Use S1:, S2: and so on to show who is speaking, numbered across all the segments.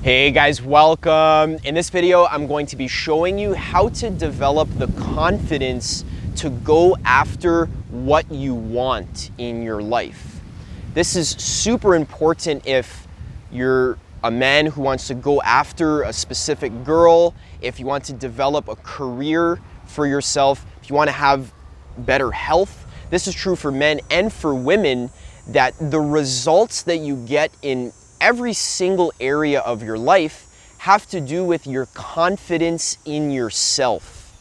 S1: Hey guys, welcome. In this video, I'm going to be showing you how to develop the confidence to go after what you want in your life. This is super important if you're a man who wants to go after a specific girl, if you want to develop a career for yourself, if you want to have better health. This is true for men and for women, that the results that you get in every single area of your life have to do with your confidence in yourself,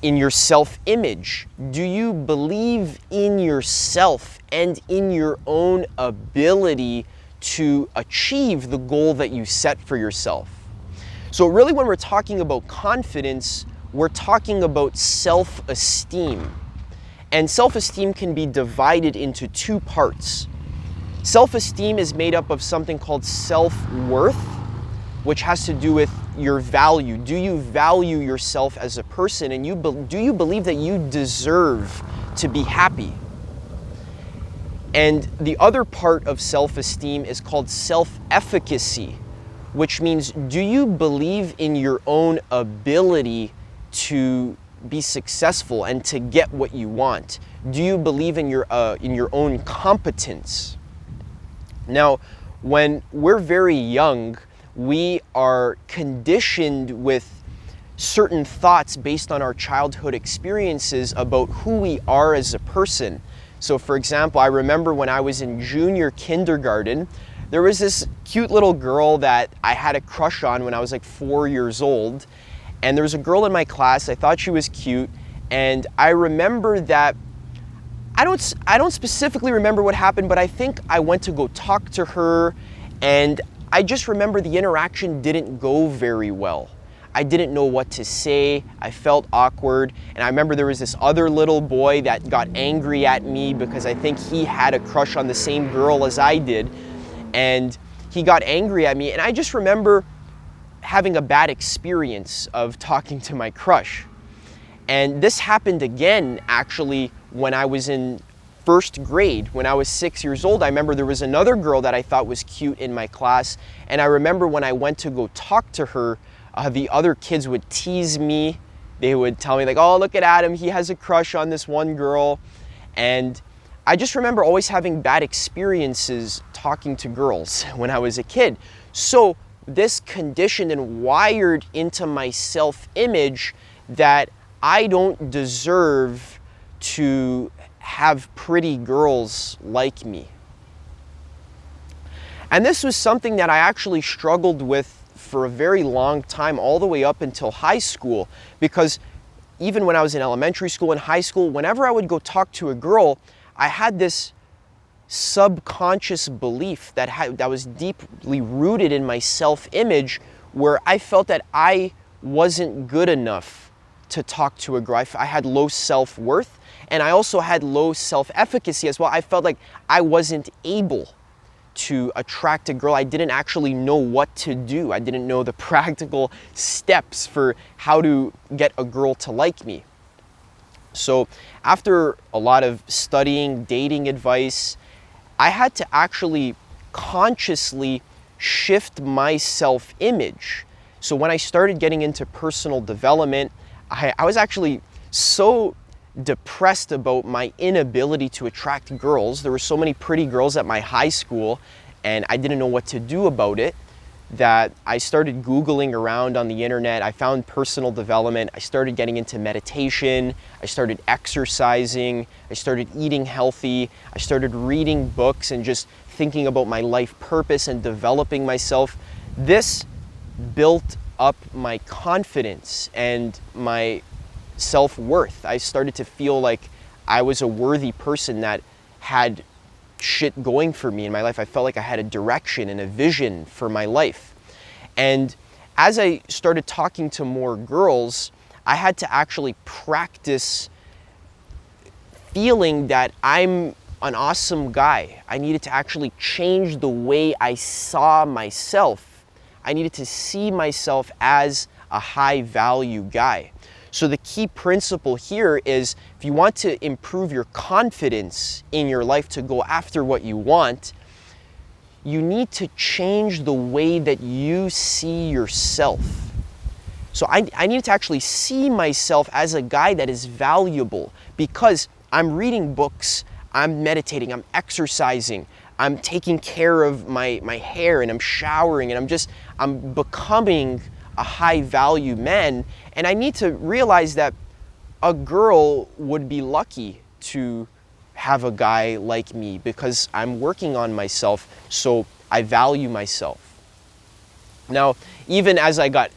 S1: in your self-image. Do you believe in yourself and in your own ability to achieve the goal that you set for yourself? So really, when we're talking about confidence, we're talking about self-esteem. And self-esteem can be divided into two parts. Self-esteem is made up of something called self-worth, which has to do with your value. Do you value yourself as a person, and do you believe that you deserve to be happy? And the other part of self-esteem is called self-efficacy, which means, do you believe in your own ability to be successful and to get what you want? Do you believe in your own competence? Now, when we're very young, we are conditioned with certain thoughts based on our childhood experiences about who we are as a person. So for example, I remember when I was in junior kindergarten, there was this cute little girl that I had a crush on when I was like 4 years old. And there was a girl in my class, I thought she was cute, and I remember that I don't specifically remember what happened, but I think I went to go talk to her, and I just remember the interaction didn't go very well. I didn't know what to say, I felt awkward, and I remember there was this other little boy that got angry at me because I think he had a crush on the same girl as I did, and he got angry at me, and I just remember having a bad experience of talking to my crush. And this happened again, actually, when I was in first grade, when I was 6 years old. I remember there was another girl that I thought was cute in my class, and I remember when I went to go talk to her, the other kids would tease me. They would tell me like, oh, look at Adam, he has a crush on this one girl. And I just remember always having bad experiences talking to girls when I was a kid. So this conditioned and wired into my self-image that I don't deserve to have pretty girls like me. And this was something that I actually struggled with for a very long time, all the way up until high school, because even when I was in elementary school and high school, whenever I would go talk to a girl, I had this subconscious belief that was deeply rooted in my self-image, where I felt that I wasn't good enough to talk to a girl. I had low self-worth, and I also had low self-efficacy as well. I felt like I wasn't able to attract a girl. I didn't actually know what to do. I didn't know the practical steps for how to get a girl to like me. So after a lot of studying, dating advice, I had to actually consciously shift my self-image. So when I started getting into personal development, I was actually so depressed about my inability to attract girls. There were so many pretty girls at my high school, and I didn't know what to do about it, that I started Googling around on the internet. I found personal development. I started getting into meditation. I started exercising. I started eating healthy. I started reading books and just thinking about my life purpose and developing myself. This built up my confidence and my self-worth. I started to feel like I was a worthy person that had shit going for me in my life. I felt like I had a direction and a vision for my life. And as I started talking to more girls, I had to actually practice feeling that I'm an awesome guy. I needed to actually change the way I saw myself. I needed to see myself as a high value guy. So the key principle here is, if you want to improve your confidence in your life to go after what you want, you need to change the way that you see yourself. So I needed to actually see myself as a guy that is valuable because I'm reading books, I'm meditating, I'm exercising, I'm taking care of my hair, and I'm showering, and I'm becoming a high value man. And I need to realize that a girl would be lucky to have a guy like me because I'm working on myself, so I value myself. Now, even as I got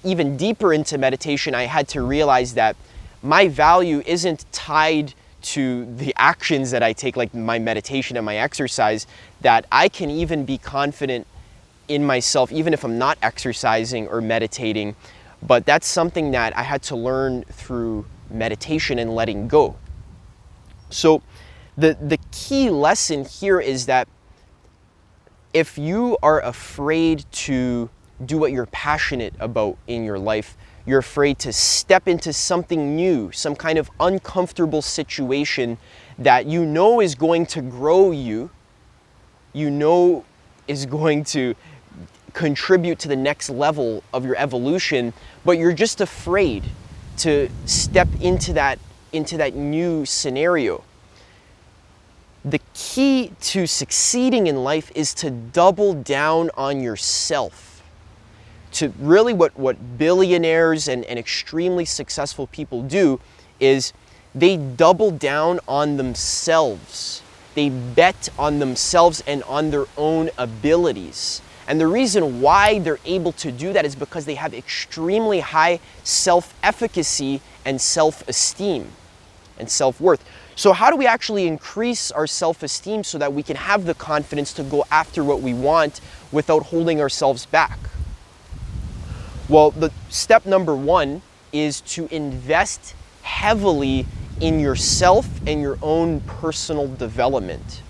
S1: even deeper into meditation, I had to realize that my value isn't tied to the actions that I take, like my meditation and my exercise, that I can even be confident in myself even if I'm not exercising or meditating. But that's something that I had to learn through meditation and letting go. So the key lesson here is that if you are afraid to do what you're passionate about in your life, you're afraid to step into something new, some kind of uncomfortable situation that you know is going to grow you, you know is going to contribute to the next level of your evolution, but you're just afraid to step into that new scenario. The key to succeeding in life is to double down on yourself. To really what billionaires and extremely successful people do is they double down on themselves. They bet on themselves and on their own abilities. And the reason why they're able to do that is because they have extremely high self-efficacy and self-esteem and self-worth. So how do we actually increase our self-esteem so that we can have the confidence to go after what we want without holding ourselves back? Well, the step number one is to invest heavily in yourself and your own personal development.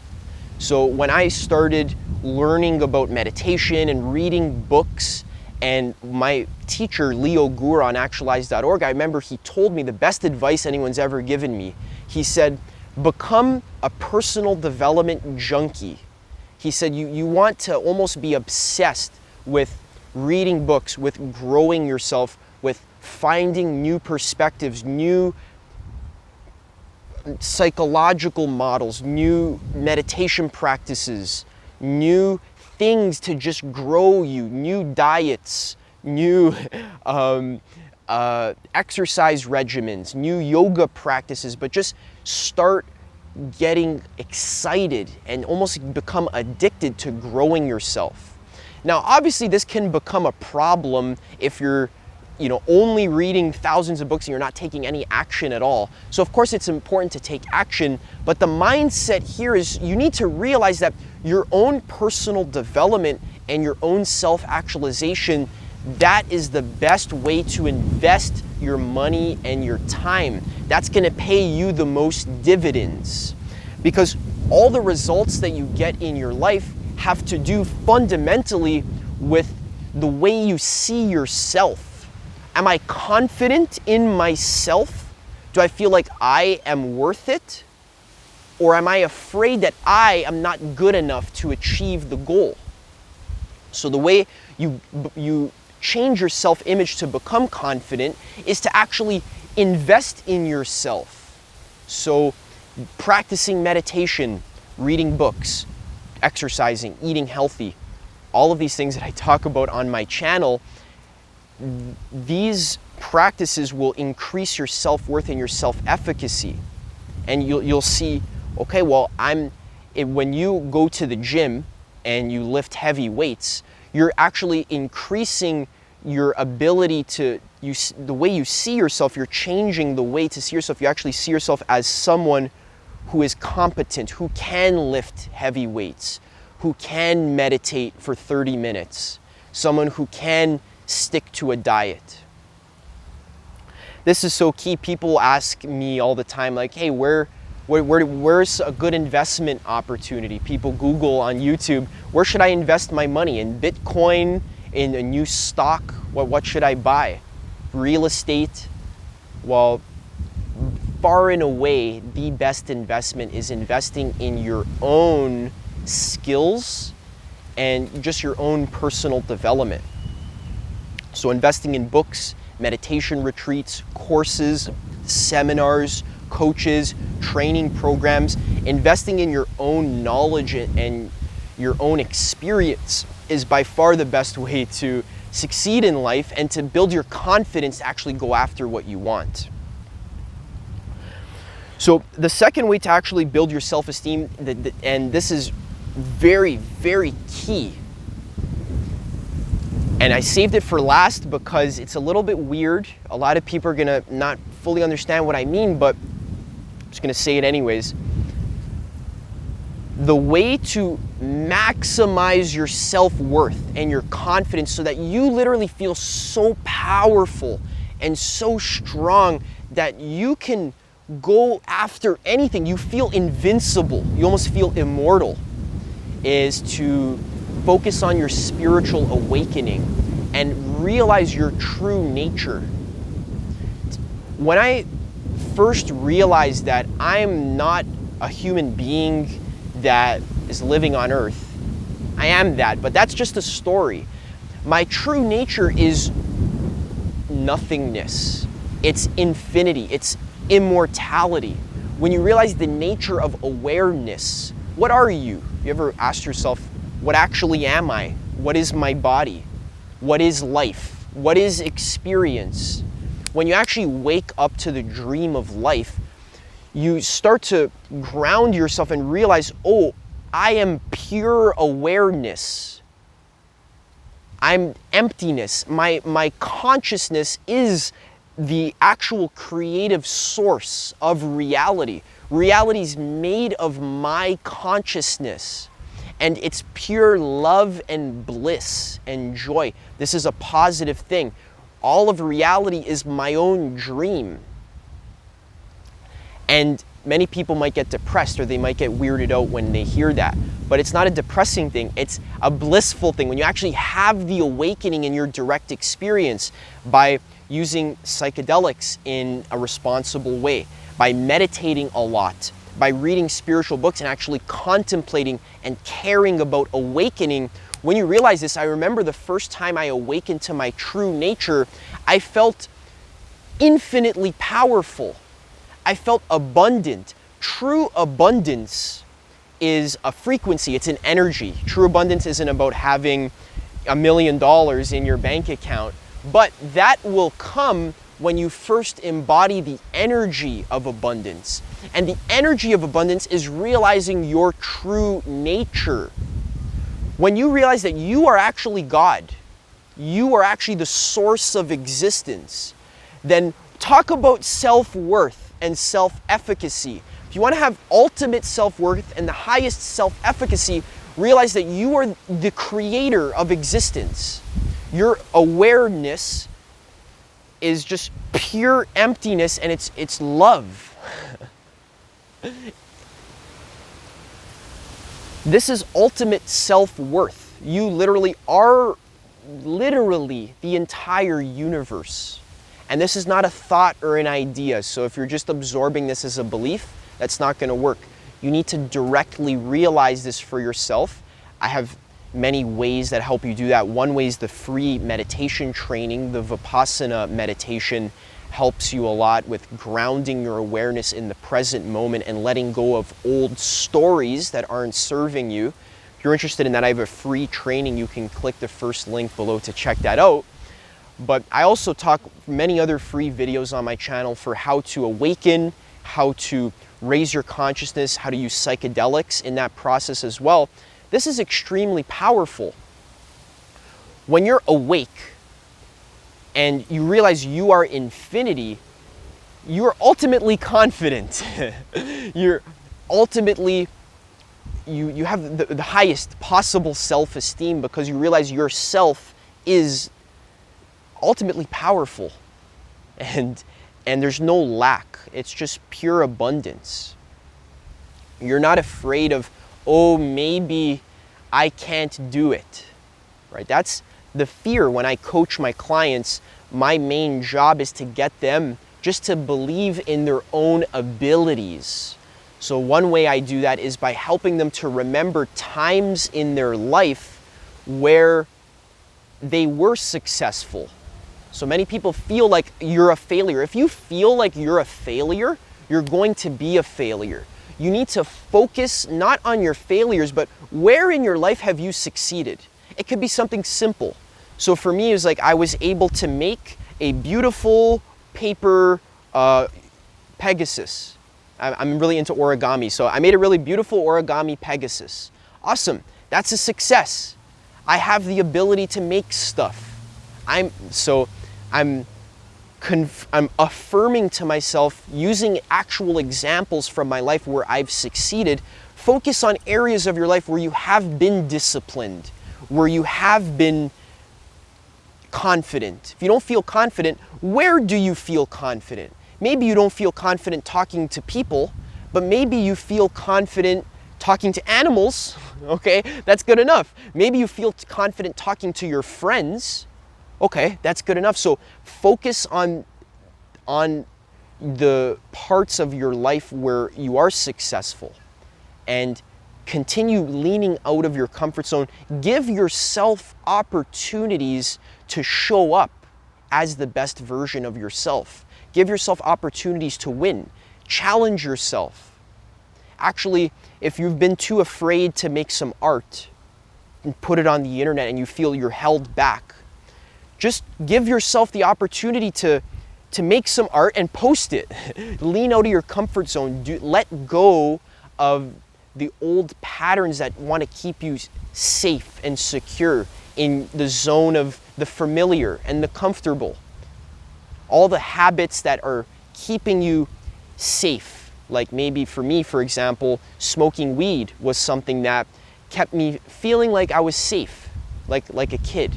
S1: So when I started learning about meditation and reading books, and my teacher, Leo Gur on actualize.org, I remember he told me the best advice anyone's ever given me. He said, become a personal development junkie. He said, you want to almost be obsessed with reading books, with growing yourself, with finding new perspectives, new psychological models, new meditation practices, new things to just grow you, new diets, new exercise regimens, new yoga practices, but just start getting excited and almost become addicted to growing yourself. Now, obviously, this can become a problem if you're only reading thousands of books and you're not taking any action at all. So of course it's important to take action, but the mindset here is you need to realize that your own personal development and your own self-actualization, that is the best way to invest your money and your time. That's gonna pay you the most dividends, because all the results that you get in your life have to do fundamentally with the way you see yourself. Am I confident in myself? Do I feel like I am worth it? Or am I afraid that I am not good enough to achieve the goal? So the way you change your self-image to become confident is to actually invest in yourself. So practicing meditation, reading books, exercising, eating healthy, all of these things that I talk about on my channel, these practices will increase your self-worth and your self-efficacy. And you'll see, okay, well, when you go to the gym and you lift heavy weights, you're actually increasing your ability to, the way you see yourself, you're changing the way to see yourself. You actually see yourself as someone who is competent, who can lift heavy weights, who can meditate for 30 minutes, someone who can stick to a diet. This is so key. People ask me all the time, like, hey, where's a good investment opportunity? People Google on YouTube, where should I invest my money? In Bitcoin, in a new stock? What should I buy? Real estate? Well, far and away, the best investment is investing in your own skills and just your own personal development. So investing in books, meditation retreats, courses, seminars, coaches, training programs, investing in your own knowledge and your own experience is by far the best way to succeed in life and to build your confidence to actually go after what you want. So the second way to actually build your self-esteem, and this is very, very key, and I saved it for last because it's a little bit weird. A lot of people are gonna not fully understand what I mean, but I'm just gonna say it anyways. The way to maximize your self-worth and your confidence so that you literally feel so powerful and so strong that you can go after anything, you feel invincible, you almost feel immortal, is to focus on your spiritual awakening and realize your true nature. When I first realized that I'm not a human being that is living on earth, I am that, but that's just a story. My true nature is nothingness. It's infinity. It's immortality. When you realize the nature of awareness, what are you? You ever asked yourself, what actually am I? What is my body? What is life? What is experience? When you actually wake up to the dream of life, you start to ground yourself and realize, oh, I am pure awareness. I'm emptiness. My consciousness is the actual creative source of reality. Reality is made of my consciousness, and it's pure love and bliss and joy. This is a positive thing. All of reality is my own dream. And many people might get depressed or they might get weirded out when they hear that. But it's not a depressing thing, it's a blissful thing. When you actually have the awakening in your direct experience by using psychedelics in a responsible way, by meditating a lot, by reading spiritual books and actually contemplating and caring about awakening. When you realize this, I remember the first time I awakened to my true nature, I felt infinitely powerful. I felt abundant. True abundance is a frequency, it's an energy. True abundance isn't about having $1 million in your bank account, but that will come when you first embody the energy of abundance. And the energy of abundance is realizing your true nature. When you realize that you are actually God, you are actually the source of existence, then talk about self-worth and self-efficacy. If you want to have ultimate self-worth and the highest self-efficacy, realize that you are the creator of existence. Your awareness is just pure emptiness, and it's love. This is ultimate self-worth. You literally are the entire universe. And this is not a thought or an idea. So if you're just absorbing this as a belief, that's not going to work. You need to directly realize this for yourself. I have many ways that help you do that. One way is the free meditation training. The Vipassana meditation helps you a lot with grounding your awareness in the present moment and letting go of old stories that aren't serving you. If you're interested in that, I have a free training. You can click the first link below to check that out. But I also talk many other free videos on my channel for how to awaken, how to raise your consciousness, how to use psychedelics in that process as well. This is extremely powerful. When you're awake and you realize you are infinity, you're ultimately confident. You're ultimately, you have the highest possible self-esteem because you realize yourself is ultimately powerful, and there's no lack. It's just pure abundance. You're not afraid of, oh, maybe I can't do it, right? That's the fear. When I coach my clients, my main job is to get them just to believe in their own abilities. So one way I do that is by helping them to remember times in their life where they were successful. So many people feel like you're a failure. If you feel like you're a failure, you're going to be a failure. You need to focus not on your failures, but where in your life have you succeeded? It could be something simple. So for me, it was like I was able to make a beautiful paper Pegasus. I'm really into origami, so I made a really beautiful origami Pegasus. Awesome, that's a success. I have the ability to make stuff. I'm affirming to myself using actual examples from my life where I've succeeded. Focus on areas of your life where you have been disciplined, where you have been confident. If you don't feel confident, where do you feel confident? Maybe you don't feel confident talking to people, but maybe you feel confident talking to animals. Okay, that's good enough. Maybe you feel confident talking to your friends. Okay, that's good enough. So focus on the parts of your life where you are successful and continue leaning out of your comfort zone. Give yourself opportunities to show up as the best version of yourself. Give yourself opportunities to win. Challenge yourself. Actually, if you've been too afraid to make some art and put it on the internet and you feel you're held back, just give yourself the opportunity to make some art and post it. Lean out of your comfort zone. Let go of the old patterns that want to keep you safe and secure in the zone of the familiar and the comfortable. All the habits that are keeping you safe. Like maybe for me, for example, smoking weed was something that kept me feeling like I was safe, like a kid.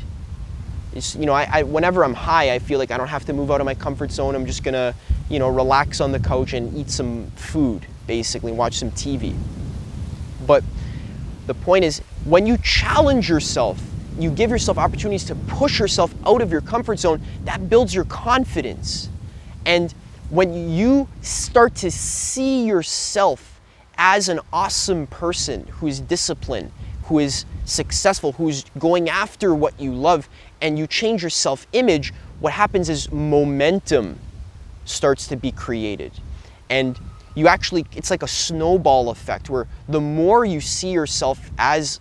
S1: It's, whenever I'm high, I feel like I don't have to move out of my comfort zone. I'm just gonna, relax on the couch and eat some food, basically, watch some TV. But the point is, when you challenge yourself, you give yourself opportunities to push yourself out of your comfort zone, that builds your confidence. And when you start to see yourself as an awesome person who is disciplined, who is successful, who's going after what you love, and you change your self-image, what happens is momentum starts to be created. And it's like a snowball effect where the more you see yourself as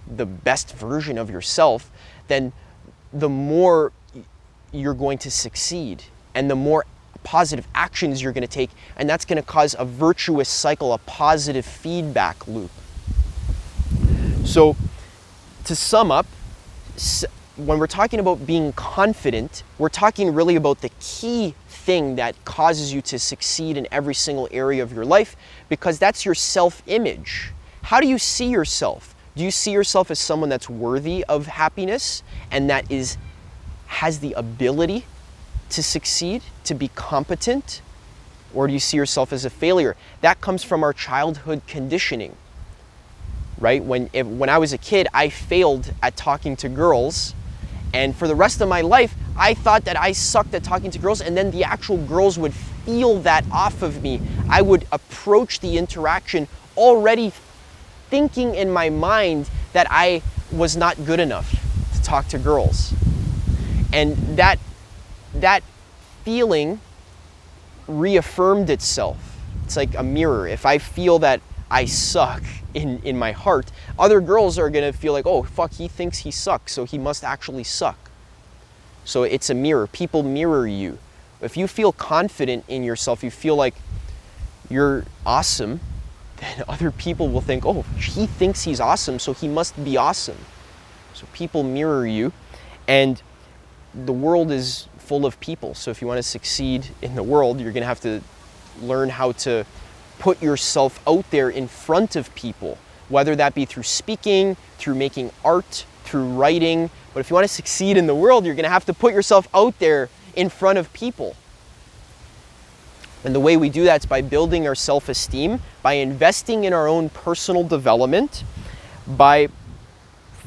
S1: the best version of yourself, then the more you're going to succeed and the more positive actions you're going to take, and that's going to cause a virtuous cycle, a positive feedback loop. So to sum up, when we're talking about being confident, we're talking really about the key thing that causes you to succeed in every single area of your life, because that's your self-image. How do you see yourself? Do you see yourself as someone that's worthy of happiness and that has the ability to succeed, to be competent? Or do you see yourself as a failure? That comes from our childhood conditioning, right? When I was a kid, I failed at talking to girls, and for the rest of my life, I thought that I sucked at talking to girls, and then the actual girls would feel that off of me. I would approach the interaction already thinking in my mind that I was not good enough to talk to girls. And that feeling reaffirmed itself. It's like a mirror. If I feel that I suck in my heart, other girls are gonna feel like, oh fuck, he thinks he sucks, so he must actually suck. So it's a mirror. People mirror you. If you feel confident in yourself, you feel like you're awesome, then other people will think, oh, he thinks he's awesome, so he must be awesome. So people mirror you, and the world is full of people. So if you want to succeed in the world, you're going to have to learn how to put yourself out there in front of people, whether that be through speaking, through making art, through writing. But if you want to succeed in the world, you're going to have to put yourself out there in front of people. And the way we do that is by building our self-esteem, by investing in our own personal development, by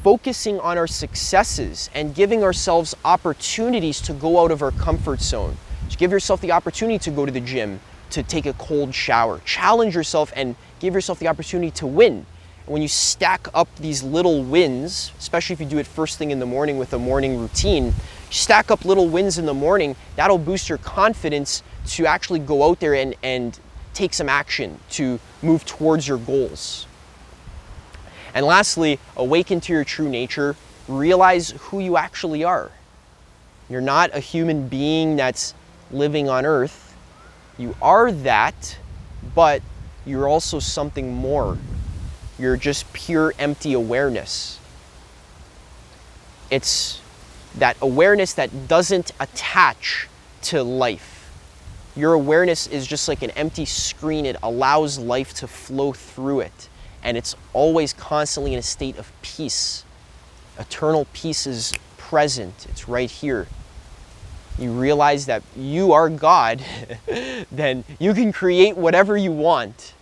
S1: focusing on our successes and giving ourselves opportunities to go out of our comfort zone. Just give yourself the opportunity to go to the gym, to take a cold shower. Challenge yourself and give yourself the opportunity to win. When you stack up these little wins, especially if you do it first thing in the morning with a morning routine, stack up little wins in the morning, that'll boost your confidence to actually go out there and take some action to move towards your goals. And lastly, awaken to your true nature. Realize who you actually are. You're not a human being that's living on earth. You are that, but you're also something more. You're just pure empty awareness. It's that awareness that doesn't attach to life. Your awareness is just like an empty screen. It allows life to flow through it. And it's always constantly in a state of peace. Eternal peace is present. It's right here. You realize that you are God, then you can create whatever you want.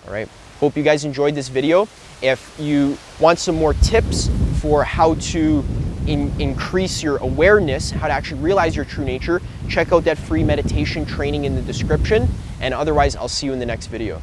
S1: All right. Hope you guys enjoyed this video. If you want some more tips for how to increase your awareness, how to actually realize your true nature, check out that free meditation training in the description. And otherwise, I'll see you in the next video.